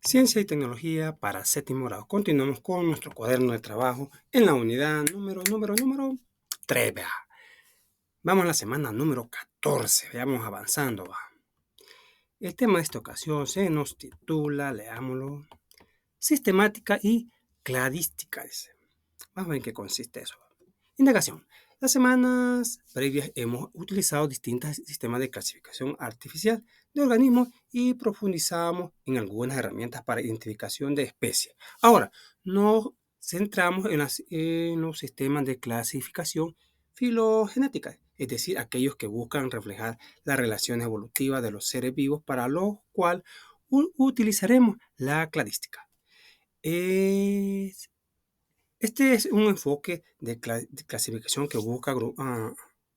Ciencia y tecnología para séptimo grado. Continuamos con nuestro cuaderno de trabajo en la unidad número 3. Vea. Vamos a la semana número 14. Vamos avanzando. Va. El tema de esta ocasión se nos titula, leámoslo, sistemática y cladística. Dice. Vamos a ver en qué consiste eso. Indagación. Las semanas previas hemos utilizado distintos sistemas de clasificación artificial de organismos y profundizamos en algunas herramientas para identificación de especies. Ahora, nos centramos en los sistemas de clasificación filogenética, es decir, aquellos que buscan reflejar las relaciones evolutivas de los seres vivos, para lo cual utilizaremos la cladística. Este es un enfoque de clasificación que busca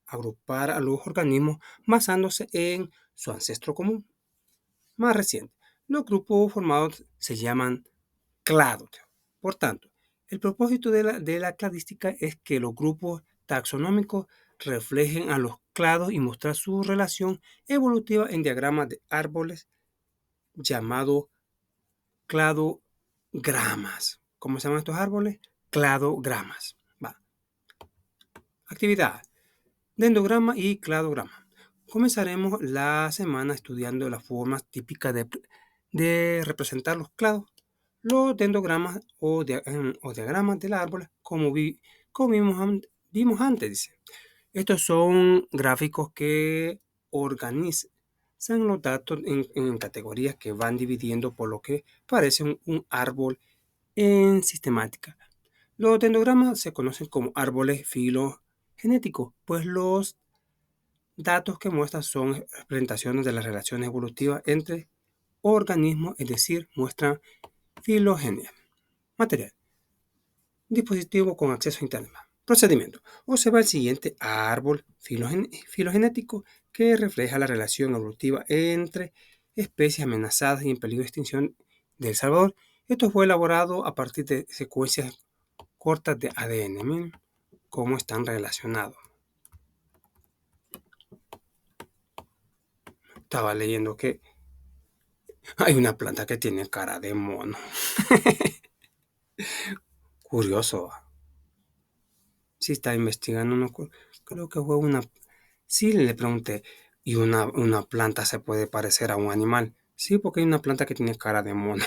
agrupar a los organismos basándose en su ancestro común más reciente. Los grupos formados se llaman clados. Por tanto, el propósito de la cladística es que los grupos taxonómicos reflejen a los clados y mostrar su relación evolutiva en diagramas de árboles llamados cladogramas. ¿Cómo se llaman estos árboles? Cladogramas. Va. Actividad. Dendrograma y cladograma. Comenzaremos la semana estudiando las formas típicas de representar los clados. Los dendrogramas o diagramas del árbol, como vimos antes. Dice. Estos son gráficos que organizan los datos en categorías que van dividiendo por lo que parece un árbol en sistemática. Los dendrogramas se conocen como árboles filogenéticos, pues los datos que muestran son representaciones de las relaciones evolutivas entre organismos, es decir, muestran filogenia. Material. Dispositivo con acceso a Internet. Procedimiento. Observa el siguiente árbol filogenético que refleja la relación evolutiva entre especies amenazadas y en peligro de extinción de El Salvador. Esto fue elaborado a partir de secuencias cortas de ADN. Miren cómo están relacionados. Estaba leyendo que hay una planta que tiene cara de mono. Curioso. Sí, está investigando. No, creo que fue una... Sí, le pregunté. ¿Y una planta se puede parecer a un animal? Sí, porque hay una planta que tiene cara de mono.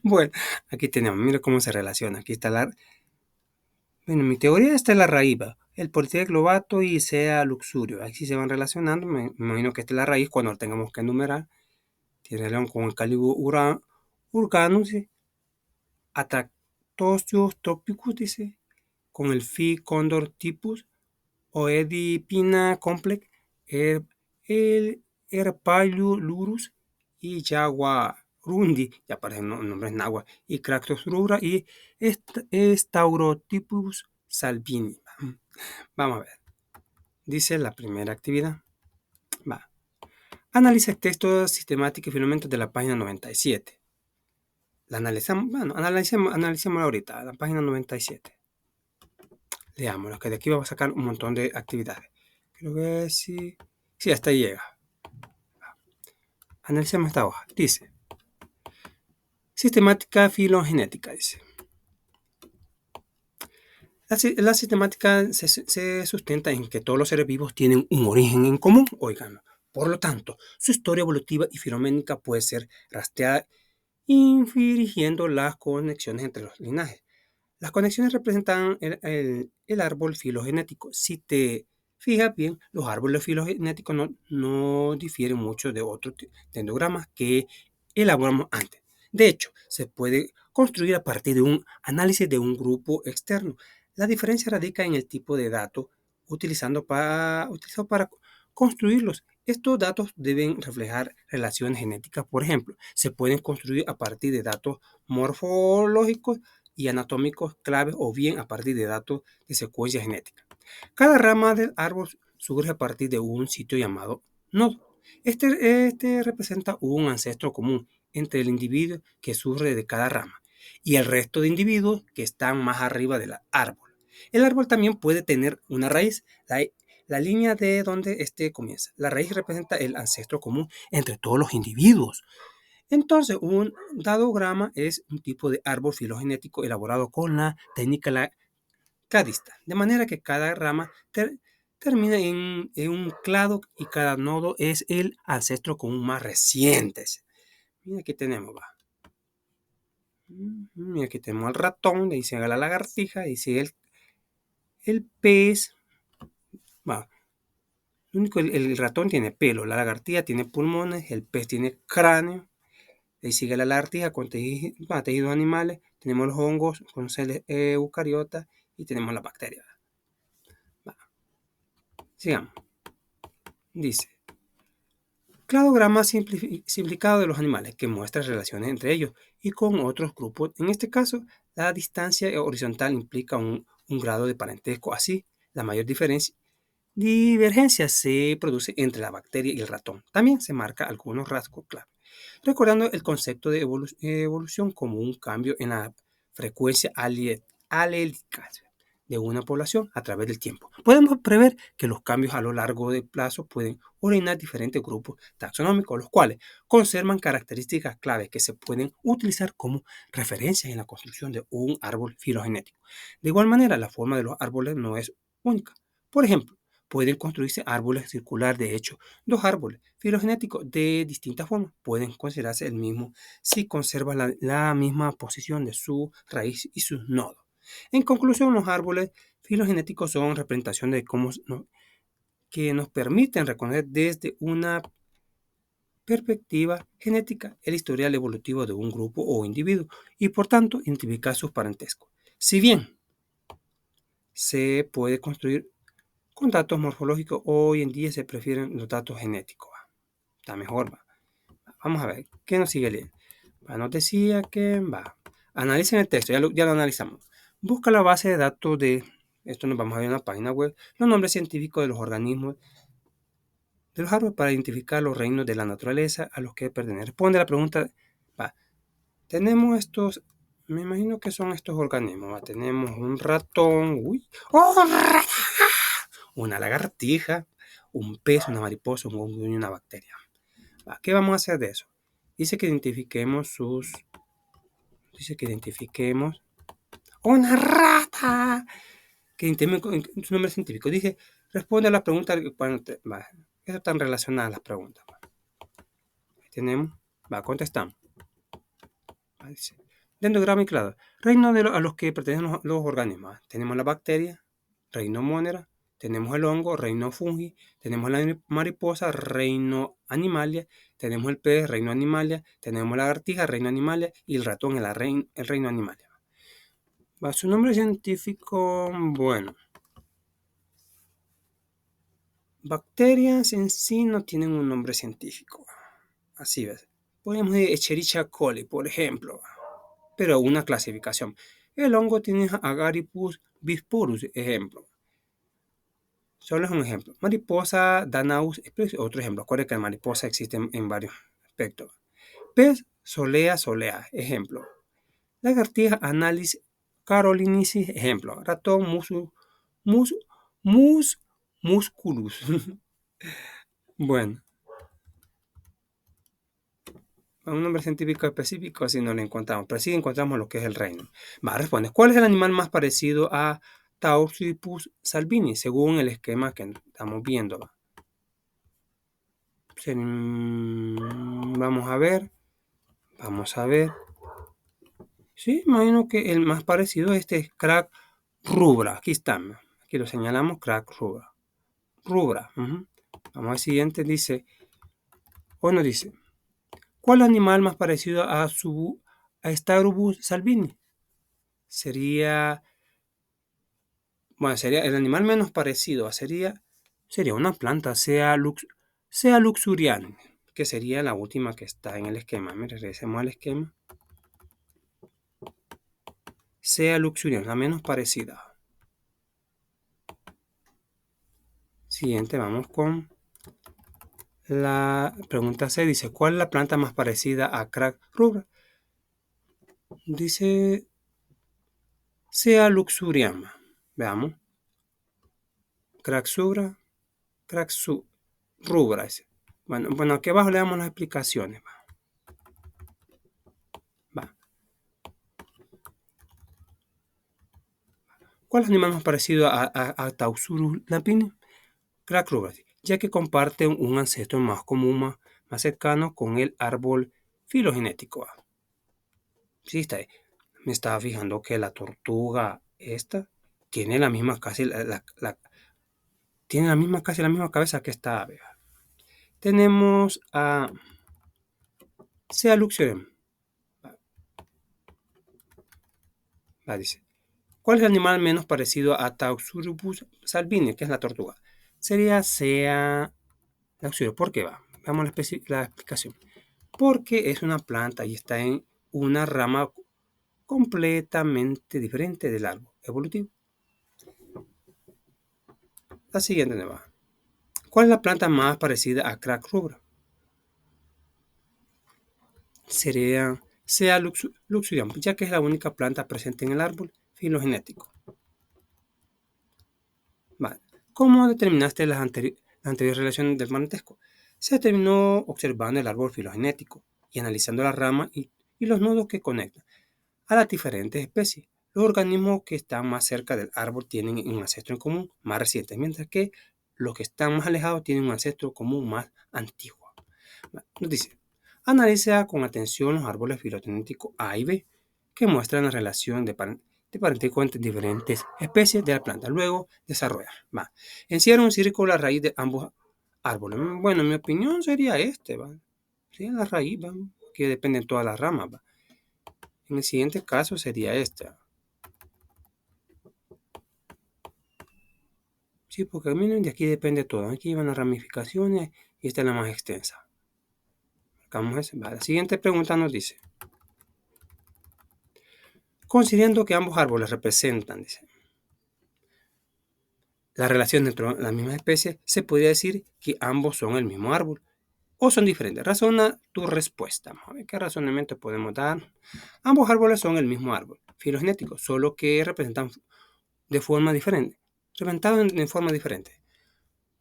Bueno, aquí tenemos. Mira cómo se relaciona. Aquí está la... Bueno, mi teoría está en la raíz. El Politex lobato y sea luxurio. Aquí se van relacionando. Me imagino que esta es la raíz cuando la tengamos que enumerar. Tiene león con el Caligo urganus, Atractosius tropicus, dice, con el Phi condor typus, Oedipina complex, el Herpaliurus y Jaguarundi, ya aparecen nombres náhuatl, y Cractus rubra y Staurotypus salvini. Vamos a ver. Dice la primera actividad. Va. Analiza el texto sistemático y filamentos de la página 97. La analizamos, bueno, analicémosla ahorita, la página 97. Leámoslo, que de aquí vamos a sacar un montón de actividades. Quiero ver si hasta ahí llega. Analicemos esta hoja. Dice, sistemática filogenética, dice. La sistemática se sustenta en que todos los seres vivos tienen un origen en común, oigan. Por lo tanto, su historia evolutiva y filoménica puede ser rastreada infringiendo las conexiones entre los linajes. Las conexiones representan el árbol filogenético. Si te fijas bien, los árboles filogenéticos no difieren mucho de otros dendrogramas que elaboramos antes. De hecho, se puede construir a partir de un análisis de un grupo externo. La diferencia radica en el tipo de datos utilizado para construirlos. Estos datos deben reflejar relaciones genéticas. Por ejemplo, se pueden construir a partir de datos morfológicos y anatómicos claves, o bien a partir de datos de secuencia genética. Cada rama del árbol surge a partir de un sitio llamado nodo. Este representa un ancestro común entre el individuo que surge de cada rama y el resto de individuos que están más arriba del árbol. El árbol también puede tener una raíz, la línea de donde este comienza. La raíz representa el ancestro común entre todos los individuos. Entonces, un dadograma es un tipo de árbol filogenético elaborado con la técnica cladista, de manera que cada rama termina en un clado y cada nodo es el ancestro común más reciente. Mira, aquí tenemos, va. Mira, aquí tenemos al ratón, de ahí sigue la lagartija, de ahí sigue el pez. Va. Lo único, el ratón tiene pelo, la lagartija tiene pulmones, el pez tiene cráneo. Ahí sigue la lagartija con tejidos animales, tenemos los hongos con celes eucariotas y tenemos las bacterias. Va. Sigamos. Dice, cladograma simplificado de los animales que muestra relaciones entre ellos y con otros grupos. En este caso, la distancia horizontal implica un grado de parentesco. Así, la mayor divergencia se produce entre la bacteria y el ratón. También se marca algunos rasgos clave, recordando el concepto de evolución como un cambio en la frecuencia alélica de una población a través del tiempo. Podemos prever que los cambios a lo largo del plazo pueden originar diferentes grupos taxonómicos, los cuales conservan características claves que se pueden utilizar como referencias en la construcción de un árbol filogenético. De igual manera, la forma de los árboles no es única. Por ejemplo, pueden construirse árboles circulares. De hecho, dos árboles filogenéticos de distintas formas pueden considerarse el mismo si conservan la misma posición de su raíz y sus nodos. En conclusión, los árboles filogenéticos son representaciones de que nos permiten reconocer desde una perspectiva genética el historial evolutivo de un grupo o individuo y por tanto identificar sus parentescos. Si bien se puede construir con datos morfológicos, hoy en día se prefieren los datos genéticos. Está mejor, va. Vamos a ver, ¿qué nos sigue leyendo? Nos decía que, analicen el texto, ya lo analizamos. Busca la base de datos esto nos vamos a ver en la página web, los nombres científicos de los organismos de los árboles para identificar los reinos de la naturaleza a los que pertenecen. Responde a la pregunta, tenemos estos, me imagino que son estos organismos, tenemos un ratón, una lagartija, un pez, una mariposa, un hongo y una bacteria. ¿Qué vamos a hacer de eso? Dice que identifiquemos una rata. Que identifiquemos su nombre científico. Dice, responde a las preguntas. Eso están relacionadas las preguntas. Ahí tenemos. Contestamos. Dice, dendrograma y clado. Reino a los que pertenecen los organismos. Tenemos la bacteria, reino monera. Tenemos el hongo, reino fungi. Tenemos la mariposa, reino animalia. Tenemos el pez, reino animalia. Tenemos la lagartija, reino animalia. Y el ratón, el reino animalia. Su nombre científico, bueno. Bacterias en sí no tienen un nombre científico. Así ves. Podemos decir Escherichia coli, por ejemplo. Pero una clasificación. El hongo tiene Agaricus bisporus, ejemplo. Solo es un ejemplo. Mariposa Danaus, otro ejemplo. Acuérdense que la mariposa existe en varios aspectos. Pez Solea solea, ejemplo. Lagartija Analis carolinicis, ejemplo. Ratón musculus. Bueno, un nombre científico específico si no lo encontramos, pero sí encontramos lo que es el reino. Responde, ¿cuál es el animal más parecido a Taursipus salvini según el esquema que estamos viendo? Vamos a ver. Sí, imagino que el más parecido a este es Crack rubra. Aquí está, aquí lo señalamos, Crack rubra. Vamos al siguiente, dice, dice, ¿cuál animal más parecido a Starubus salvini? Sería el animal menos parecido, sería una planta, sea luxurian, que sería la última que está en el esquema. Mire, regresemos al esquema. Sea luxurian, la menos parecida. Siguiente, vamos con la pregunta C. Dice, ¿cuál es la planta más parecida a Crack rubra? Dice, sea luxuriana. Veamos. Crack rubra. Bueno, aquí abajo le damos las explicaciones. ¿Cuál es el animal más parecido a Tausurus lapine? Cracrubras, ya que comparten un ancestro más común, más cercano con el árbol filogenético. Sí, está ahí. Me estaba fijando que la tortuga esta tiene la misma casi tiene casi la misma cabeza que esta ave. Tenemos a Cealuxionem. Dice, ¿cuál es el animal menos parecido a Tausurubus salvini, que es la tortuga? Sería Cealuxionem. ¿Por qué va? Vamos a la explicación. Porque es una planta y está en una rama completamente diferente del árbol evolutivo. La siguiente nueva. ¿Cuál es la planta más parecida a Cracrubra? Sería Cealuxurium, ya que es la única planta presente en el árbol filogenético. Vale. ¿Cómo determinaste las anteriores relaciones del parentesco? Se determinó observando el árbol filogenético y analizando las ramas y los nodos que conectan a las diferentes especies. Los organismos que están más cerca del árbol tienen un ancestro en común más reciente, mientras que los que están más alejados tienen un ancestro común más antiguo. Nos dice, analiza con atención los árboles filogenéticos A y B, que muestran la relación de parentesco entre diferentes especies de la planta. Luego desarrolla. Encierra un círculo a la raíz de ambos árboles. Bueno, en mi opinión sería este. Sí, la raíz, que depende de todas las ramas. En el siguiente caso sería esta. Sí, porque miren, de aquí depende todo. Aquí van las ramificaciones y esta es la más extensa. Marcamos ese. La siguiente pregunta nos dice, considerando que ambos árboles representan, dice, la relación entre las mismas especies, se podría decir que ambos son el mismo árbol o son diferentes. Razona tu respuesta. Vamos a ver qué razonamiento podemos dar. Ambos árboles son el mismo árbol filogenético, solo que representan de forma diferente. Representados en forma diferente.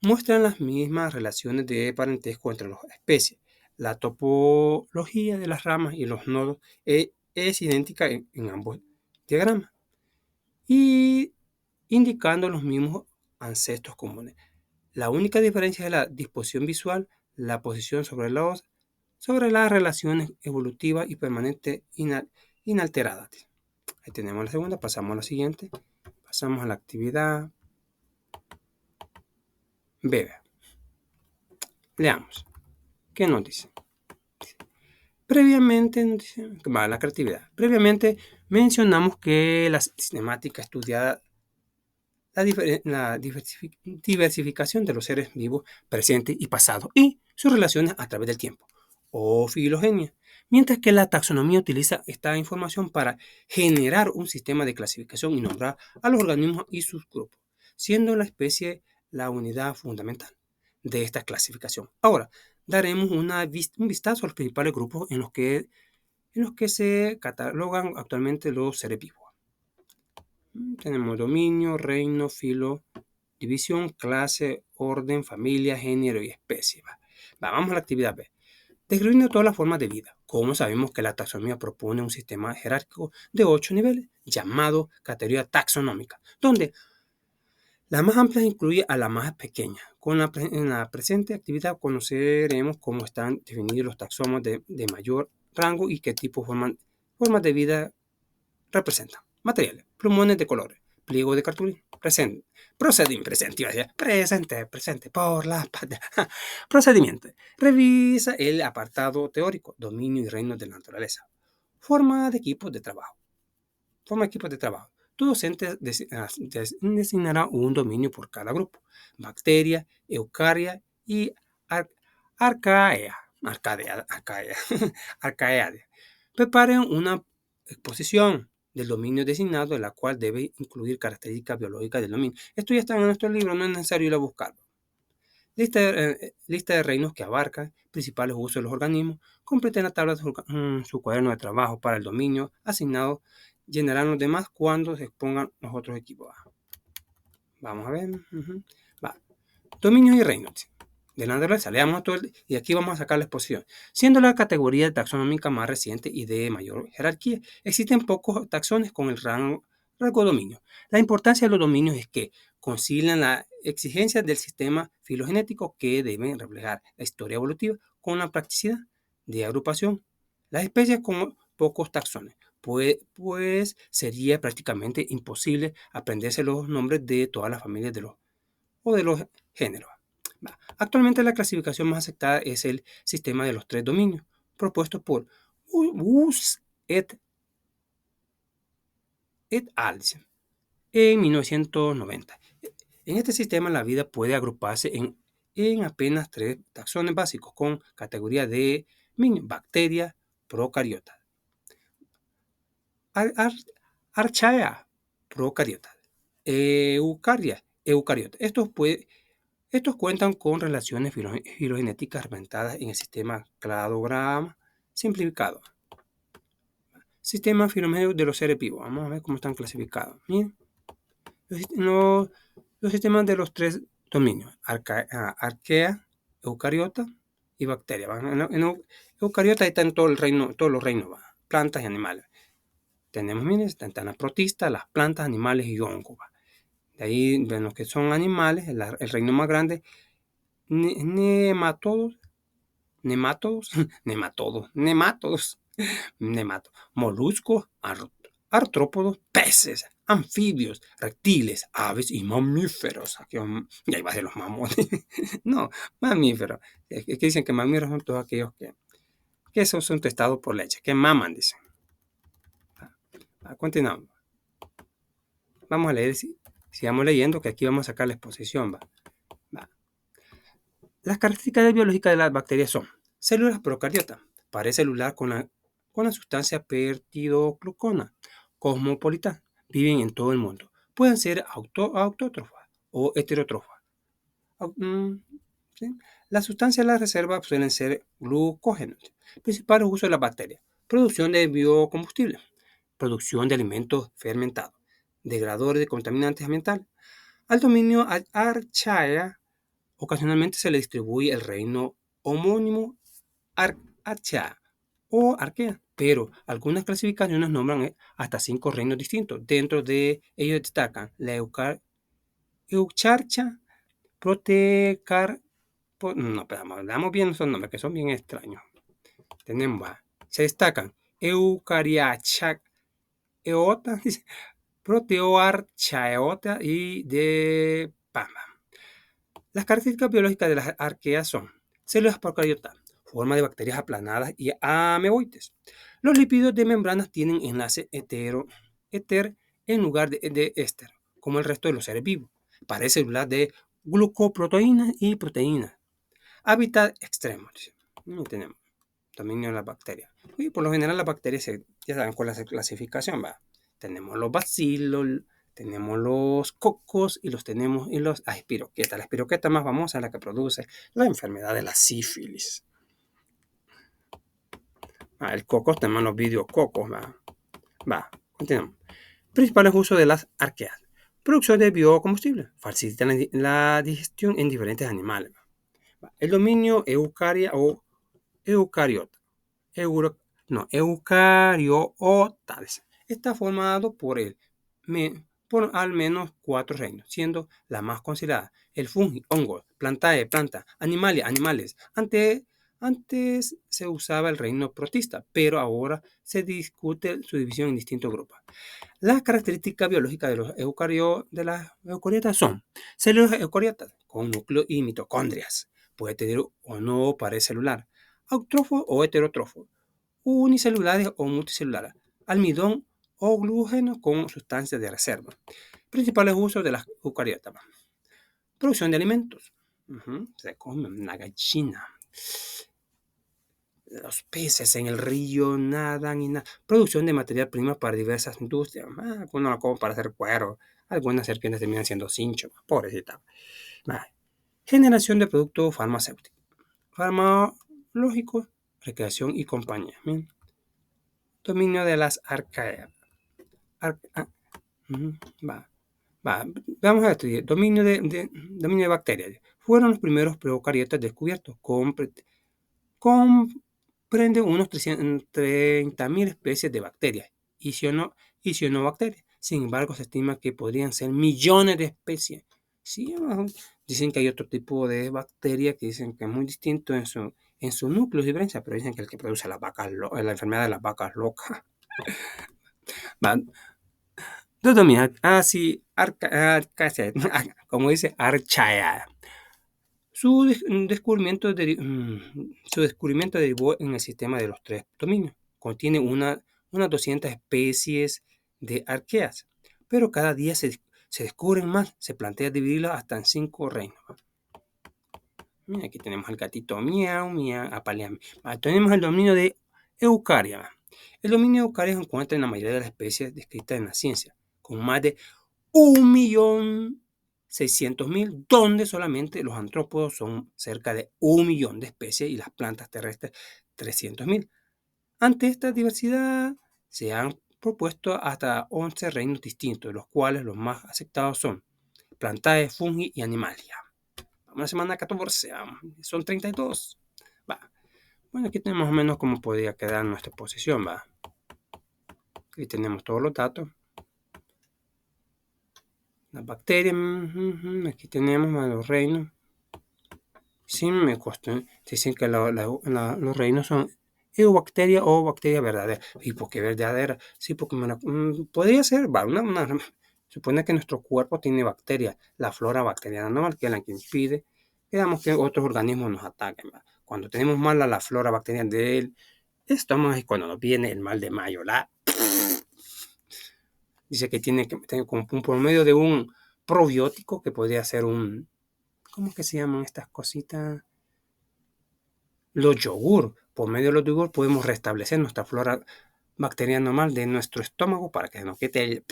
Muestran las mismas relaciones de parentesco entre las especies. La topología de las ramas y los nodos es idéntica en ambos diagramas y indicando los mismos ancestros comunes. La única diferencia es la disposición visual, la posición sobre las relaciones evolutivas y permanentes inalteradas. Ahí tenemos la segunda, pasamos a la siguiente, pasamos a la actividad B. Leamos. ¿Qué nos dice? Previamente, la creatividad. Previamente mencionamos que la sistemática estudiada la diversificación de los seres vivos presentes y pasados y sus relaciones a través del tiempo, o filogenia, mientras que la taxonomía utiliza esta información para generar un sistema de clasificación y nombrar a los organismos y sus grupos, siendo la especie la unidad fundamental de esta clasificación. Ahora, daremos un vistazo a los principales grupos en los que se catalogan actualmente los seres vivos. Tenemos dominio, reino, filo, división, clase, orden, familia, género y especie. Vamos a la actividad B. Describiendo todas las formas de vida. Como sabemos que la taxonomía propone un sistema jerárquico de 8 niveles, llamado categoría taxonómica, donde la más amplia incluye a la más pequeña. En la presente actividad conoceremos cómo están definidos los taxomas de mayor rango y qué tipo de formas de vida representan. Materiales, plumones de colores, pliego de cartulina, presente, por la patria. Procedimiento. Revisa el apartado teórico, dominio y reinos de la naturaleza. Forma de equipos de trabajo. Tu docente designará un dominio por cada grupo. Bacteria, eucaria y arcaea. Preparen una exposición del dominio designado, de la cual debe incluir características biológicas del dominio. Esto ya está en nuestro libro, no es necesario ir a buscarlo. Lista de reinos que abarcan principales usos de los organismos. Completen la tabla de su cuaderno de trabajo para el dominio asignado. Llenarán los demás cuando se expongan los otros equipos. Vamos a ver. Dominios y reinos de la naturaleza. Leamos todo y aquí vamos a sacar la exposición. Siendo la categoría taxonómica más reciente y de mayor jerarquía, existen pocos taxones con el rango Rasgo dominio. La importancia de los dominios es que concilian las exigencias del sistema filogenético que deben reflejar la historia evolutiva con la practicidad de agrupación. Las especies con pocos taxones, pues sería prácticamente imposible aprenderse los nombres de todas las familias de los géneros. Actualmente la clasificación más aceptada es el sistema de los tres dominios, propuesto por Woos et al. En 1990. En este sistema la vida puede agruparse en apenas tres taxones básicos con categoría de bacterias procariotas, archaea procariotas, eucariotas. Estos cuentan con relaciones filogenéticas representadas en el sistema cladograma simplificado. Sistema filogenético de los seres vivos. Vamos a ver cómo están clasificados. Miren. Los sistemas de los tres dominios, arquea, eucariota y bacteria. En eucariota están todos los reinos, plantas y animales. Tenemos, miren, están las protistas, las plantas, animales y hongos. De ahí, de los que son animales, el reino más grande, nematodos, moluscos, artrópodos, peces, anfibios, reptiles, aves y mamíferos. Aquí, ya iba a ser los mamones. No, mamíferos. Es que dicen que mamíferos son todos aquellos que esos son testados por leche, que maman, dicen. Continuamos. Vamos a leer, sigamos leyendo, que aquí vamos a sacar la exposición. Va. Las características biológicas de las bacterias son células procariotas, pared celular con la sustancia peptidoglucana, cosmopolita, viven en todo el mundo. Pueden ser autótrofas o heterótrofas. ¿Sí? Las sustancias de la reserva suelen ser glucógenos. Principales usos de las bacterias: producción de biocombustible, producción de alimentos fermentados, degradadores de contaminantes ambientales. Al dominio archaea ocasionalmente se le distribuye el reino homónimo Archaea o Arquea, pero algunas clasificaciones nombran hasta 5 reinos distintos. Dentro de ellos destacan la Eucharcha, Protecar. No, pero hablamos bien esos nombres que son bien extraños. Se destacan Eucariacha eota, Proteoarchaeota y de Pama. Las características biológicas de las arqueas son células procariotas, forma de bacterias aplanadas y ameboides. Los lípidos de membranas tienen enlace éter en lugar de éster, como el resto de los seres vivos. Pared celular de glucoproteínas y proteínas. Hábitat extremo. Tenemos dominio de las bacterias. Y por lo general las bacterias, ya saben cuál es la clasificación. Tenemos los bacilos, tenemos los cocos y tenemos las espiroquetas. La espiroqueta más famosa es la que produce la enfermedad de la sífilis. El coco, tenemos los videococos. Continuamos. Principales usos de las arqueas: producción de biocombustible, facilitan la digestión en diferentes animales. El dominio eucaria o eucariota. Eucariotas. Está formado por al menos 4 reinos, siendo la más considerada el fungi, hongos, plantae, planta, animales. Antes se usaba el reino protista, pero ahora se discute su división en distintos grupos. Las características biológicas de las eucariotas son células eucariotas con núcleo y mitocondrias. Puede tener o no pared celular, autótrofo o heterótrofo, unicelulares o multicelulares, almidón o glúgeno con sustancias de reserva. Principales usos de las eucariotas: producción de alimentos. Se come una gallina. Los peces en el río nadan y nadan. Producción de materia prima para diversas industrias. Algunos la comen para hacer cuero. Algunas serpientes terminan siendo cincho. Pobrecita. Generación de productos farmacéuticos, farmacológicos, recreación y compañía. Dominio de las arqueas. Vamos a estudiar. Dominio de bacterias. Fueron los primeros procariotas descubiertos. Comprende unos 30.000 especies de bacterias y cianobacterias. Sin embargo, se estima que podrían ser millones de especies. Sí, dicen que hay otro tipo de bacteria que dicen que es muy distinto en su núcleo de diferencia, pero dicen que el que produce las vacas, la enfermedad de las vacas locas. Va, Dodomia, sí, como dice, Archaea. Su descubrimiento derivó en el sistema de los tres dominios. Contiene unas 200 especies de arqueas, pero cada día se descubren más. Se plantea dividirlas hasta en 5 reinos. Mira, aquí tenemos el gatito miau, miau, apaleam. Tenemos el dominio de Eucaria. El dominio de Eucaria se encuentra en la mayoría de las especies descritas en la ciencia, con más de 1.600.000, donde solamente los antrópodos son cerca de 1 millón de especies y las plantas terrestres 300.000. Ante esta diversidad se han propuesto hasta 11 reinos distintos, de los cuales los más aceptados son Plantae, Fungi y Animalia. Vamos a la semana 14, son 32. Va. Bueno, aquí tenemos más o menos cómo podría quedar nuestra posición. Va. Aquí tenemos todos los datos. Las bacterias, aquí tenemos los reinos. Sí, me costó. Dicen que los reinos son eubacteria o bacteria verdadera. ¿Y por qué verdadera? Sí, porque podría ser, supone que nuestro cuerpo tiene bacterias, la flora bacteriana normal, que es la que impide, digamos, que otros organismos nos ataquen. ¿Va? Cuando tenemos mala la flora bacteriana del estómago es cuando nos viene el mal de Mayo. Dice que tiene que tener como por medio de un probiótico que podría ser ¿cómo que se llaman estas cositas? Los yogur. Por medio de los yogur podemos restablecer nuestra flora bacteriana normal de nuestro estómago para que nos quite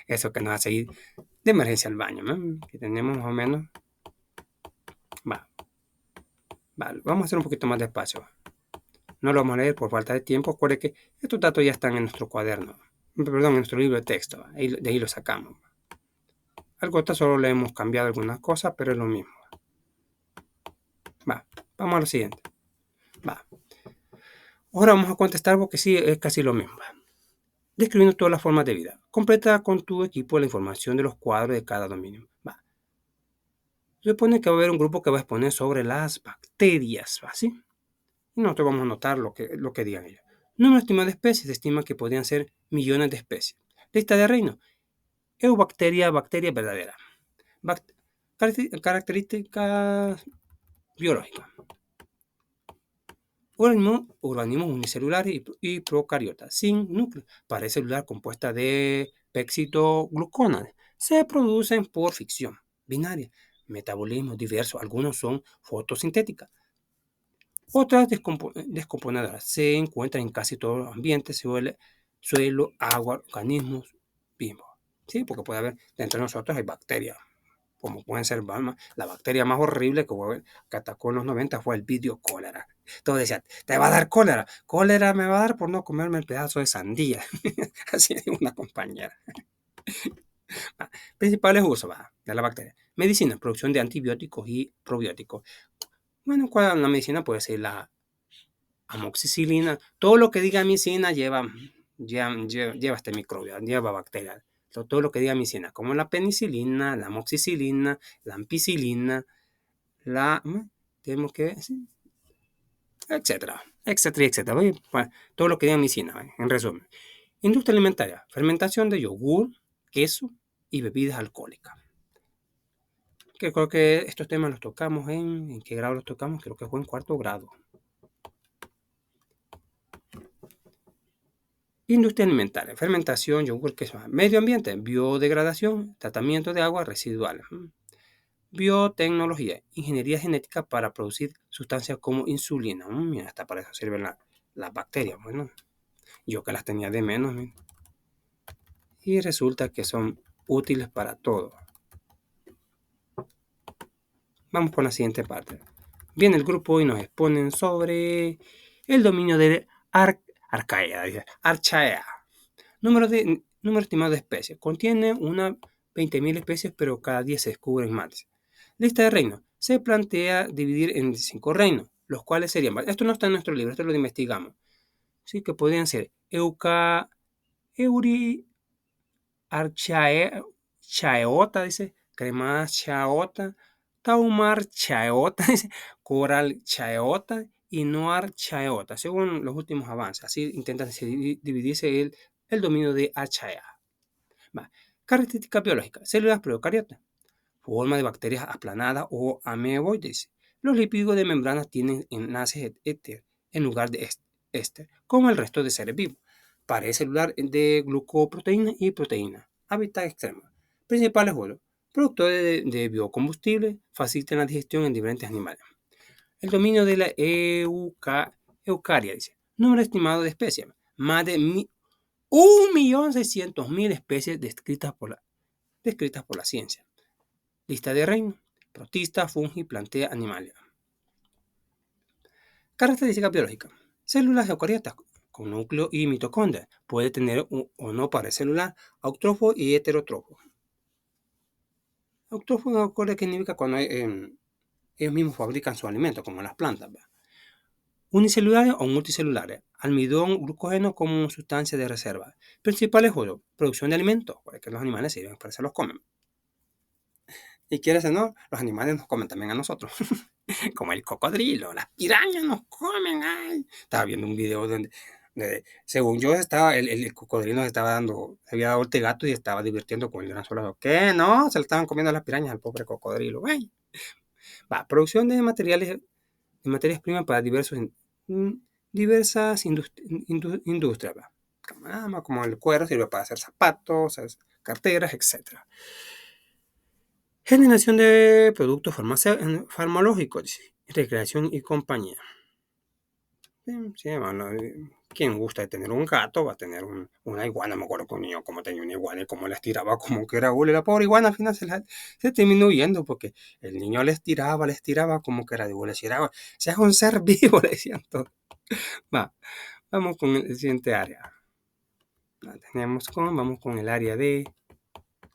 eso que nos hace ir de emergencia al baño. Que tenemos más o menos. Vamos a hacer un poquito más despacio. No lo vamos a leer por falta de tiempo. Recuerde que estos datos ya están en nuestro cuaderno. Perdón, en nuestro libro de texto. De ahí lo sacamos. Algo está, solo le hemos cambiado algunas cosas, pero es lo mismo. Vamos a lo siguiente. Ahora vamos a contestar porque sí, es casi lo mismo. Describiendo todas las formas de vida. Completa con tu equipo la información de los cuadros de cada dominio. Se supone que va a haber un grupo que va a exponer sobre las bacterias, ¿sí? Y nosotros vamos a anotar lo que digan ellos. Número estimado de especies. Se estima que podrían ser millones de especies. Lista de reinos. Eubacteria, bacteria verdadera. Características biológicas. Organismos unicelulares y procariotas, sin núcleo. Pared celular compuesta de pexitogluconas. Se producen por ficción binaria. Metabolismos diversos. Algunos son fotosintéticas. Otras descomponedoras. Se encuentran en casi todos los ambientes. Suelo, agua, organismos vivos. ¿Sí? Porque puede haber, dentro de nosotros hay bacterias. Como pueden ser la bacteria más horrible que atacó en los 90 fue el video cólera. Todos decían, te va a dar cólera. Cólera me va a dar por no comerme el pedazo de sandía. Así dijo una compañera. Principales usos de la bacteria. Medicina, producción de antibióticos y probióticos. Bueno, la medicina puede ser la amoxicilina. Todo lo que diga medicina lleva este microbio, lleva bacterias. Todo lo que diga medicina, como la penicilina, la amoxicilina, la ampicilina, tenemos que, sí, etcétera, etcétera, etcétera. Bueno, todo lo que diga medicina, en resumen. Industria alimentaria, fermentación de yogur, queso y bebidas alcohólicas. Que creo que estos temas los tocamos ¿en qué grado los tocamos? Creo que fue en 4º grado. Industria alimentaria, fermentación, yogur, queso. Medio ambiente, biodegradación, tratamiento de aguas residuales. Biotecnología, ingeniería genética para producir sustancias como insulina. Mira, hasta para eso sirven las bacterias. Bueno, yo que las tenía de menos. Y resulta que son útiles para todo. Vamos con la siguiente parte. Viene el grupo y nos exponen sobre el dominio de Archaea. Número estimado de especies. Contiene unas 20.000 especies, pero cada día se descubren más. Lista de reinos. Se plantea dividir en 5 reinos, los cuales serían... Esto no está en nuestro libro, esto lo investigamos. Sí, que podrían ser Archaeota, dice, Cremachaota, Taumarchaeota, dice, Coralchaeota y Noarchaeota, según los últimos avances. Así intenta dividirse el dominio de Archaea. Características biológicas. Células proeucariotas. Forma de bacterias aplanadas o ameboides. Los lípidos de membranas tienen enlaces éter en lugar de éster, como el resto de seres vivos. Pared celular de glucoproteína y proteína. Hábitat extremo. Principales vuelos. Productores de biocombustible. Facilitan la digestión en diferentes animales. El dominio de la eucaria, dice. Número estimado de especies. Más de 1.600.000 especies descritas por la ciencia. Lista de reino. Protista, fungi, plantea, animalia. Características biológicas. Células eucariotas con núcleo y mitocondria. Puede tener o no pared celular, autótrofo y heterótrofo. Autótrofo no recuerda qué significa cuando ellos mismos fabrican su alimento, como las plantas. Unicelulares o multicelulares. Almidón, glucógeno como sustancia de reserva. Principales juegos. Producción de alimentos, porque los animales sirven para eso los comen. Y quieres o no, los animales nos comen también a nosotros. Como el cocodrilo, las pirañas nos comen. Ay. Estaba viendo un video donde según yo, el cocodrilo se había dado el gato y estaba divirtiendo con el gran solado. ¿Qué? No, se le estaban comiendo las pirañas al pobre cocodrilo. Ay. Producción de materias primas para diversas industrias. Como el cuero sirve para hacer zapatos, carteras, etc. Generación de productos farmacológicos, recreación y compañía. Sí, bueno, quien gusta de tener un gato va a tener una iguana. Me acuerdo que un niño como tenía una iguana y como la estiraba como que era hule. La pobre iguana al final se terminó huyendo porque el niño le estiraba como que era de hule. O sea, es un ser vivo, le decían todos. Vamos con el siguiente área. Vamos con el área de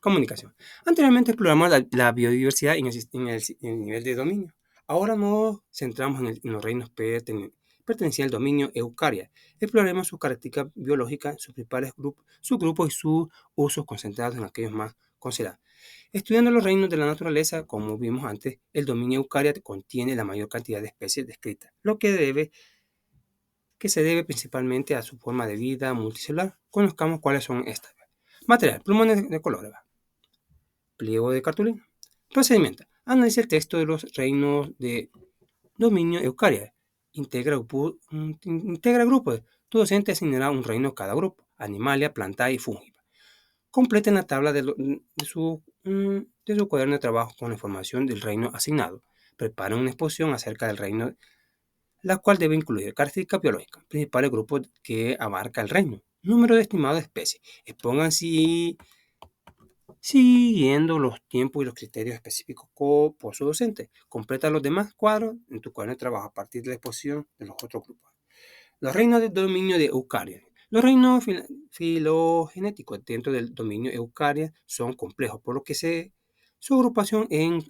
comunicación. Anteriormente exploramos la biodiversidad en el nivel de dominio. Ahora nos centramos en los reinos pertenecientes al dominio eucaria. Exploraremos sus características biológicas, sus principales subgrupos y sus usos concentrados en aquellos más considerados. Estudiando los reinos de la naturaleza, como vimos antes, el dominio eucaria contiene la mayor cantidad de especies descritas, lo que se debe principalmente a su forma de vida multicelular. Conozcamos cuáles son estas. Material: plumones de colores. Pliego de cartulina. Procedimiento: analiza el texto de los reinos de dominio eucaria. Integra grupos. Tu docente asignará un reino a cada grupo: animalia, planta y fungi. Completen la tabla de su cuaderno de trabajo con la información del reino asignado. Preparen una exposición acerca del reino, la cual debe incluir características biológicas, principales grupos que abarca el reino, número de estimado de especies. Expongan siguiendo los tiempos y los criterios específicos por su docente. Completa los demás cuadros en tu cuaderno de trabajo a partir de la exposición de los otros grupos. Los reinos del dominio de eucaria. Los reinos filogenéticos dentro del dominio eucaria son complejos, por lo que su agrupación en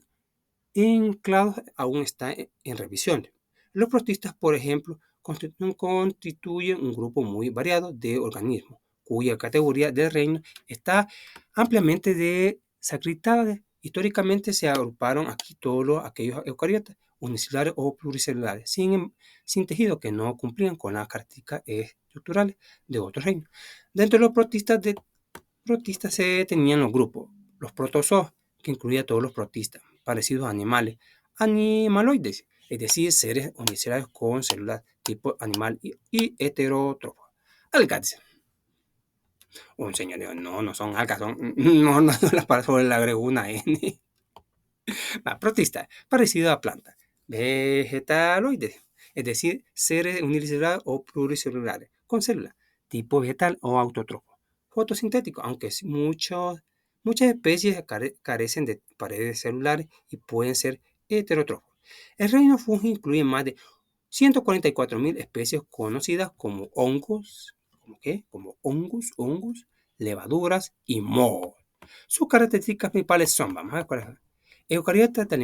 clados aún está en revisión. Los protistas, por ejemplo, constituyen un grupo muy variado de organismos, cuya categoría del reino está ampliamente desacreditada. Históricamente se agruparon aquí todos aquellos eucariotas, unicelulares o pluricelulares, sin tejido, que no cumplían con las características estructurales de otros reinos. Dentro de los protistas se tenían los grupos: los protozoos, que incluía a todos los protistas, parecidos a animales, animaloides, es decir, seres unicelulares con células tipo animal y heterótrofos. Algas. Un señor dijo: no son algas, no las para le agregó una N. Protista, parecido a plantas. Vegetaloides, es decir, seres unicelulares o pluricelulares con células tipo vegetal o autótrofo. Fotosintético, aunque muchas especies carecen de paredes celulares y pueden ser heterótrofos. El reino fungi incluye más de 144.000 especies conocidas como hongos, hongos, levaduras y mohos. Sus características principales son, vamos a ver cuáles son: eucariotas de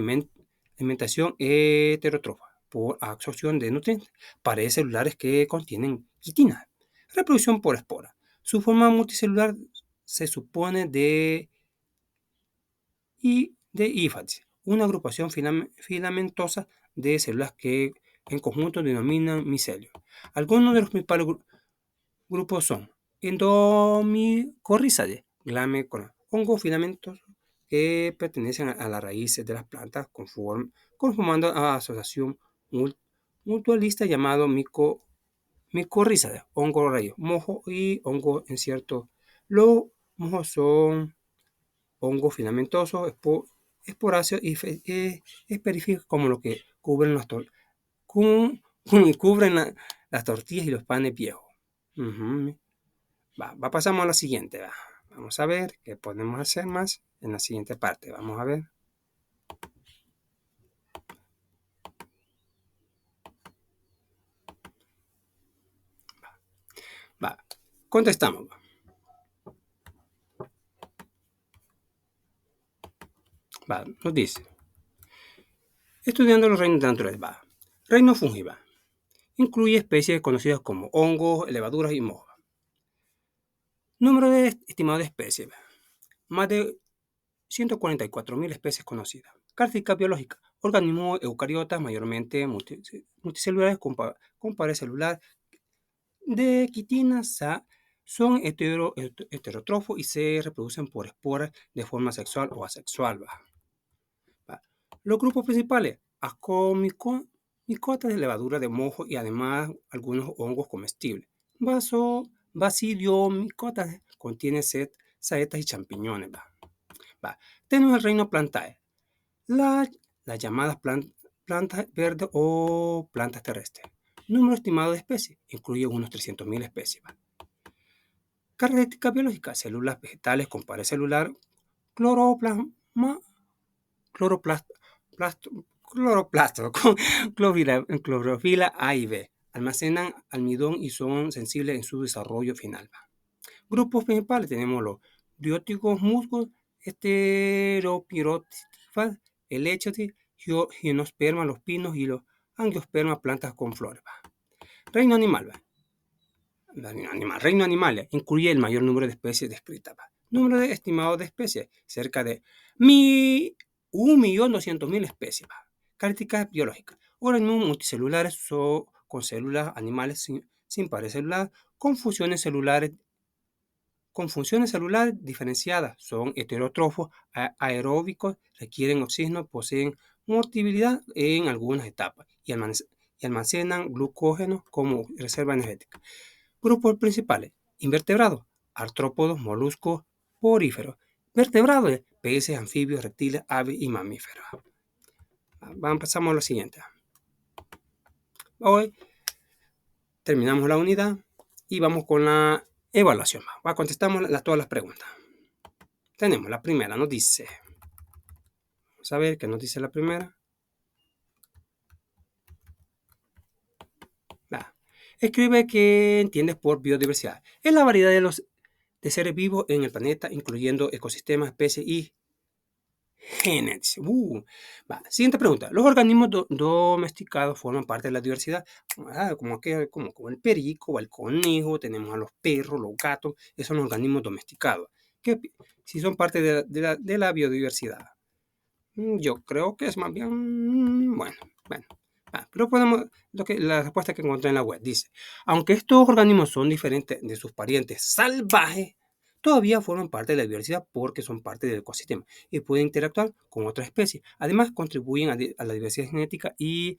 alimentación heterótrofa por absorción de nutrientes, paredes celulares que contienen quitina, reproducción por espora. Su forma multicelular se supone de hífasis, una agrupación filamentosa de células que en conjunto denominan micelio. Algunos de los principales grupos son Endomicorrhizae, hongos filamentosos que pertenecen a las raíces de las plantas conformando a asociación mutualista llamado micorrhizae, hongo rayo, mojo y hongo encierto. Los mojos son hongos filamentosos, esporáceos y esferíficos como los que cubren las tortillas y los panes viejos. Pasamos a la siguiente. Vamos a ver qué podemos hacer más en la siguiente parte. Vamos a ver. Contestamos. Nos dice. Estudiando los reinos naturales. Reino fungi. Incluye especies conocidas como hongos, levaduras y mojos. Número estimado de especies. Más de 144.000 especies conocidas. Características biológicas. Organismos eucariotas mayormente multicelulares con pared celular de quitina. Son heterótrofos y se reproducen por esporas de forma sexual o asexual. Los grupos principales. Ascomicotas de levadura de mojo y además algunos hongos comestibles. Basidiomicotas contiene saetas y champiñones. Tenemos el reino Plantae, las llamadas plantas verdes o plantas terrestres. Número estimado de especies, incluye unos 300.000 especies. Características biológicas, células vegetales con pared celular, cloroplasto con clorofila A y B. Almacenan almidón y son sensibles en su desarrollo final. Grupos principales tenemos los bióticos musgos, heteropirotifas, helechos, gimnospermas, los pinos y los angiospermas, plantas con flores. Reino animal. Reino animal incluye el mayor número de especies descritas. Número estimado de especies, cerca de 1.200.000 especies. Características biológicas. Organismos multicelulares con células animales sin pared celular, con funciones celulares diferenciadas. Son heterótrofos, aeróbicos, requieren oxígeno, poseen motilidad en algunas etapas y almacenan glucógeno como reserva energética. Grupos principales: invertebrados, artrópodos, moluscos, poríferos. Vertebrados: peces, anfibios, reptiles, aves y mamíferos. Pasamos a la siguiente. Hoy terminamos la unidad y vamos con la evaluación. Contestamos todas las preguntas. Tenemos la primera, nos dice. Vamos a ver qué nos dice la primera. Escribe qué entiendes por biodiversidad. Es la variedad de seres vivos en el planeta, incluyendo ecosistemas, especies y genes. Siguiente pregunta. Los organismos domesticados forman parte de la diversidad. Como el perico o el conejo, tenemos a los perros, los gatos, esos son los organismos domesticados. Que si son parte de la biodiversidad. Yo creo que es más bien, bueno. Pero la respuesta que encontré en la web dice, aunque estos organismos son diferentes de sus parientes salvajes, todavía forman parte de la diversidad porque son parte del ecosistema y pueden interactuar con otras especies. Además, contribuyen a la diversidad genética y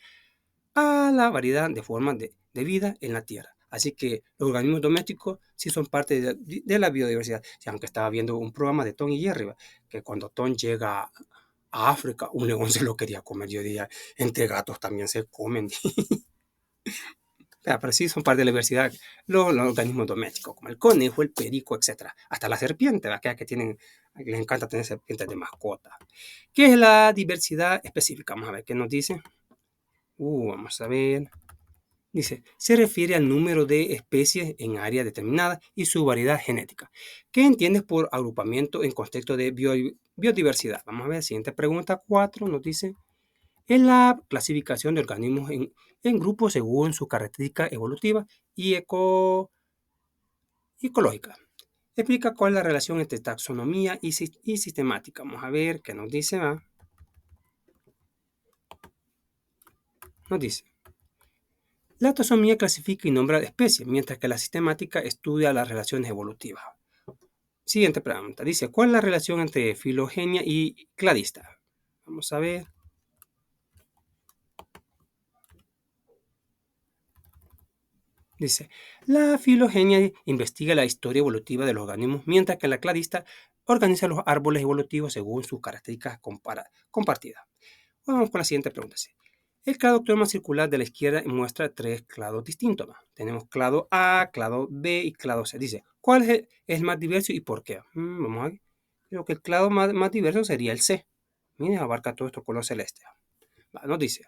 a la variedad de formas de vida en la Tierra. Así que los organismos domésticos sí son parte de la biodiversidad. Aunque estaba viendo un programa de Tom y Jerry, que cuando Tom llega a África, un león se lo quería comer. Yo diría, entre gatos también se comen. Pero sí son parte de la diversidad los organismos domésticos, como el conejo, el perico, etc. Hasta la serpiente, que les encanta tener serpientes de mascota. ¿Qué es la diversidad específica? Vamos a ver qué nos dice. Vamos a ver. Dice, se refiere al número de especies en área determinada y su variedad genética. ¿Qué entiendes por agrupamiento en contexto de biodiversidad? Vamos a ver, siguiente pregunta 4 nos dice, es la clasificación de organismos en grupos según su característica evolutiva y ecológica. explica cuál es la relación entre taxonomía y sistemática. Vamos a ver qué nos dice. Nos dice, la taxonomía clasifica y nombra especies, mientras que la sistemática estudia las relaciones evolutivas. Siguiente pregunta. Dice, ¿cuál es la relación entre filogenia y cladista? Vamos a ver. Dice, la filogenia investiga la historia evolutiva de los organismos, mientras que la cladista organiza los árboles evolutivos según sus características compartidas. Vamos con la siguiente pregunta. Sí. El clado octoma circular de la izquierda muestra tres clados distintos. Tenemos clado A, clado B y clado C. Dice, ¿cuál es el más diverso y por qué? Vamos a ver. Creo que el clado más diverso sería el C. Miren, abarca todo esto color celeste. Nos dice,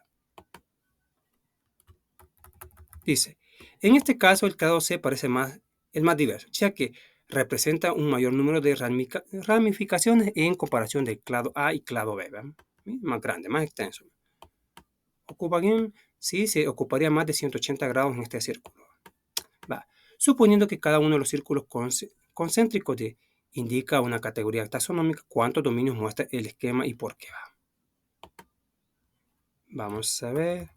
en este caso el clado C parece el más diverso, ya que representa un mayor número de ramificaciones en comparación del clado A y clado B. Más grande, más extenso. Sí, se ocuparía más de 180 grados en este círculo. Suponiendo que cada uno de los círculos concéntricos indica una categoría taxonómica, ¿cuántos dominios muestra el esquema y por qué? Vamos a ver.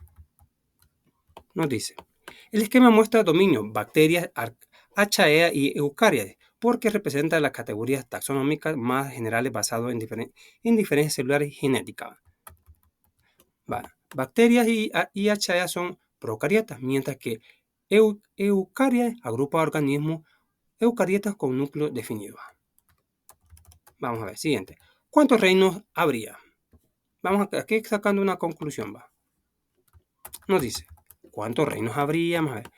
Nos dice, el esquema muestra dominios, bacterias, archaea y eucarias, porque representa las categorías taxonómicas más generales basadas en diferencias celulares y genéticas. Bacterias y archaea son procariotas, mientras que eucarias agrupa organismos eucariotas con núcleo definido. Vamos a ver, siguiente. ¿Cuántos reinos habría? Vamos aquí sacando una conclusión. Nos dice, ¿cuántos reinos habría? Vamos a ver.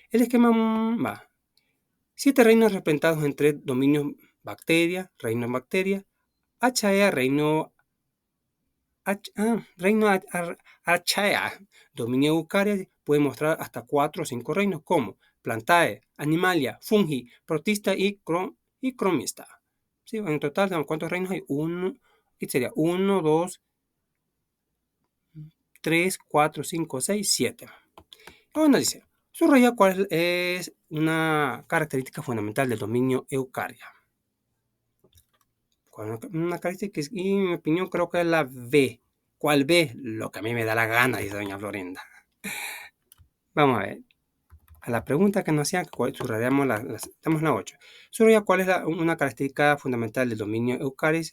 El esquema va. 7 reinos representados en 3 dominios bacteria, reino bacteria, Archaea, reino Archaea, dominio eucaria, puede mostrar hasta 4 o 5 reinos como Plantae, Animalia, Fungi, Protista y Cromista. ¿Sí? En total, ¿cuántos reinos hay? ¿Qué sería? 1, 2, 3, 4, 5, 6, 7. Bueno, dice, subraya cuál es una característica fundamental del dominio eucaria. Una característica que, en mi opinión, creo que es la B. ¿Cuál B? Lo que a mí me da la gana, dice doña Florinda. Vamos a ver. A la pregunta que nos hacían, subrayamos estamos en la 8. Subraya cuál es una característica fundamental del dominio eucaria.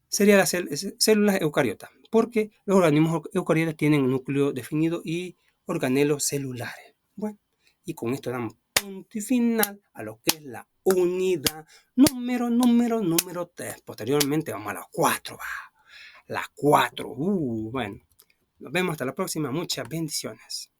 Sería las células eucariotas, porque los organismos eucariotas tienen un núcleo definido y organelos celulares. Bueno, y con esto damos punto y final a lo que es la unidad número 3. Posteriormente vamos a la 4. La 4. Bueno, nos vemos hasta la próxima. Muchas bendiciones.